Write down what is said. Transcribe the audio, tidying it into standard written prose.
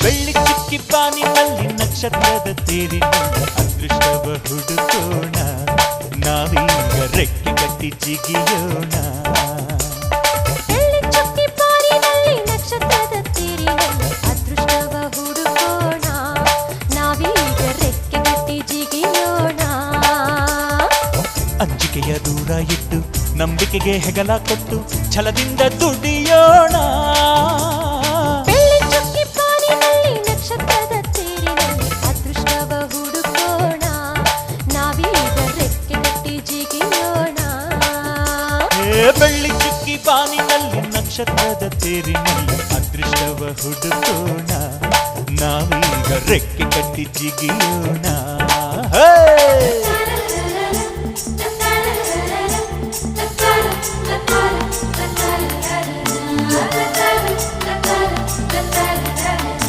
ಬೆಳ್ಳಿ ಚುಕ್ಕಿ ಬಾನಿನಲ್ಲಿ ನಕ್ಷತ್ರದ ತೇರಿನಿಂದ ಅದೃಷ್ಟವ ಹುಡುಕೋಣ ನಾವೀಗ ರೆಕ್ಕೆ ಕಟ್ಟಿ ಜಿಗಿಯೋಣ ಬೆಳ್ಳಿ ಚುಕ್ಕಿ ಬಾನಿನಲ್ಲಿ ನಕ್ಷತ್ರದ ತೇರಿನಿಂದ ಅದೃಷ್ಟವ ಹುಡುಕೋಣ ನಾವೀಗ ರೆಕ್ಕೆ ಕಟ್ಟಿ ಜಿಗಿಯೋಣ ಅಂಜಿಕೆಯ ದೂರ ಇಟ್ಟು ನಂಬಿಕೆಗೆ ಹೆಗಲ ಕೊಟ್ಟು ಛಲದಿಂದ ದುಡಿಯೋಣ ಬೆಳ್ಳಿ ಚುಕ್ಕಿ ಬಾನಿನಲ್ಲಿ ನಕ್ಷತ್ರದ ತೇರಿನಲ್ಲಿ ಅದೃಷ್ಟವ ಹುಡುಕೋಣ ನಾವೀಗ ರೆಕ್ಕೆ ಕಟ್ಟಿ ಜಿಗಿಯೋಣ ಬೆಳ್ಳಿ ಚುಕ್ಕಿ ಬಾನಿನಲ್ಲಿ ನಕ್ಷತ್ರದ ತೇರಿನಲ್ಲಿ ಅದೃಷ್ಟವ ಹುಡುಕೋಣ ನಾವೀಗ ರೆಕ್ಕೆ ಕಟ್ಟಿ ಜಿಗಿಯೋಣ